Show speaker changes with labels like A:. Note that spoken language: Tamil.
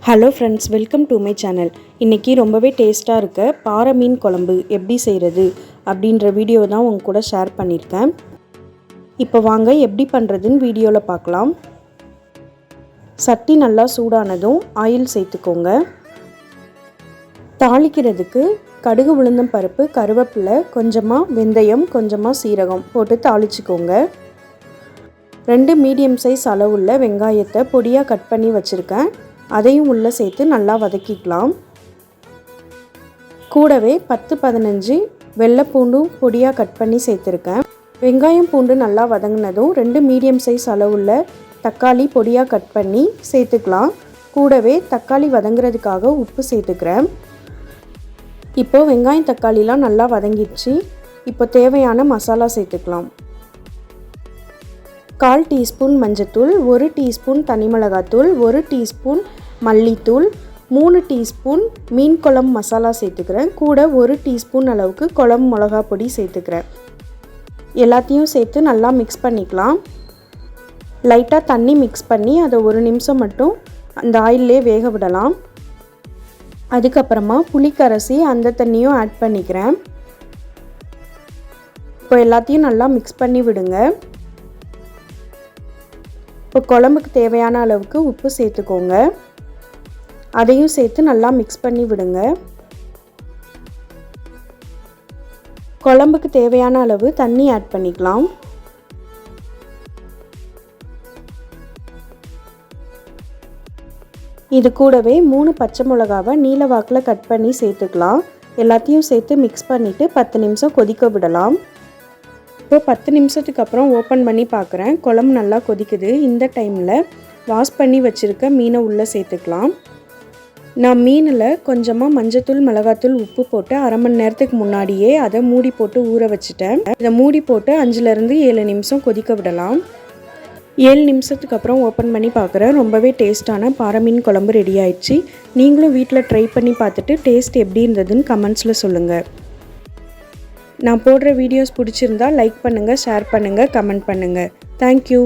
A: Hello friends, welcome to my channel. இன்றைக்கி ரொம்பவே டேஸ்ட்டாக இருக்க பாறை மீன் குழம்பு எப்படி செய்கிறது அப்படின்ற வீடியோ தான் உங்க கூட ஷேர் பண்ணியிருக்கேன். இப்போ வாங்க எப்படி பண்ணுறதுன்னு வீடியோவில் பார்க்கலாம். சட்டி நல்லா சூடானதும் ஆயில் சேர்த்துக்கோங்க. தாளிக்கிறதுக்கு கடுகு, உளுந்தம் பருப்பு, கருவேப்பிலை, கொஞ்சமாக வெந்தயம், கொஞ்சமாக சீரகம் போட்டு தாளிச்சிக்கோங்க. 2 மீடியம் சைஸ் அளவுள்ள வெங்காயத்தை பொடியாக கட் பண்ணி வச்சுருக்கேன். அதையும் உள்ளே சேர்த்து நல்லா வதக்கிக்கலாம். கூடவே 10-15 வெள்ளைப்பூண்டும் பொடியாக கட் பண்ணி சேர்த்துருக்கேன். வெங்காயம் பூண்டு நல்லா வதங்கினதும் 2 மீடியம் சைஸ் அளவுள்ள தக்காளி பொடியாக கட் பண்ணி சேர்த்துக்கலாம். கூடவே தக்காளி வதங்குறதுக்காக உப்பு சேர்த்துக்கிறேன். இப்போது வெங்காயம் தக்காளிலாம் நல்லா வதங்கிடுச்சு. இப்போ தேவையான மசாலா சேர்த்துக்கலாம். 1/4 டீஸ்பூன் மஞ்சத்தூள், 1 டீஸ்பூன் தனி மிளகாத்தூள், 1 டீஸ்பூன் மல்லித்தூள், 3 டீஸ்பூன் மீன் குழம்பு மசாலா சேர்த்துக்கிறேன். கூட 1 டீஸ்பூன் அளவுக்கு குழம்பு மிளகா பொடி சேர்த்துக்கிறேன். எல்லாத்தையும் சேர்த்து நல்லா மிக்ஸ் பண்ணிக்கலாம். லைட்டாக தண்ணி மிக்ஸ் பண்ணி அதை 1 நிமிஷம் மட்டும் அந்த ஆயிலே வேக விடலாம். அதுக்கப்புறமா புளி கரைசி அந்த தண்ணியும் ஆட் பண்ணிக்கிறேன். இப்போ எல்லாத்தையும் நல்லா மிக்ஸ் பண்ணி விடுங்க. இப்போ குழம்புக்கு தேவையான அளவுக்கு உப்பு சேர்த்துக்கோங்க. அதையும் சேர்த்து நல்லா மிக்ஸ் பண்ணி விடுங்க. குழம்புக்கு தேவையான அளவு தண்ணி ஆட் பண்ணிக்கலாம். இது கூடவே 3 பச்சை மிளகாவை நீல வாக்கில் கட் பண்ணி சேர்த்துக்கலாம். எல்லாத்தையும் சேர்த்து மிக்ஸ் பண்ணிவிட்டு 10 நிமிஷம் கொதிக்க விடலாம். இப்போ 10 நிமிஷத்துக்கு அப்புறம் ஓப்பன் பண்ணி பார்க்குறேன். குழம்பு நல்லா கொதிக்குது. இந்த டைமில் வாஷ் பண்ணி வச்சுருக்க மீனை உள்ளே சேர்த்துக்கலாம். நான் மீனில் கொஞ்சமாக மஞ்சத்தூள், மிளகாத்தூள், உப்பு போட்டு 1/2 மணி நேரத்துக்கு முன்னாடியே அதை மூடி போட்டு ஊற வச்சுட்டேன். இதை மூடி போட்டு 5லேருந்து 7 நிமிஷம் கொதிக்க விடலாம். 7 நிமிஷத்துக்கு அப்புறம் ஓப்பன் பண்ணி பார்க்குறேன். ரொம்பவே டேஸ்ட்டான பாறை மீன் குழம்பு ரெடி ஆயிடுச்சு. நீங்களும் வீட்டில் ட்ரை பண்ணி பார்த்துட்டு டேஸ்ட் எப்படி இருந்ததுன்னு கமெண்ட்ஸில் சொல்லுங்கள். நான் போடுற வீடியோஸ் பிடிச்சிருந்தா லைக் பண்ணுங்கள், ஷேர் பண்ணுங்கள், கமெண்ட் பண்ணுங்கள். தேங்க்யூ.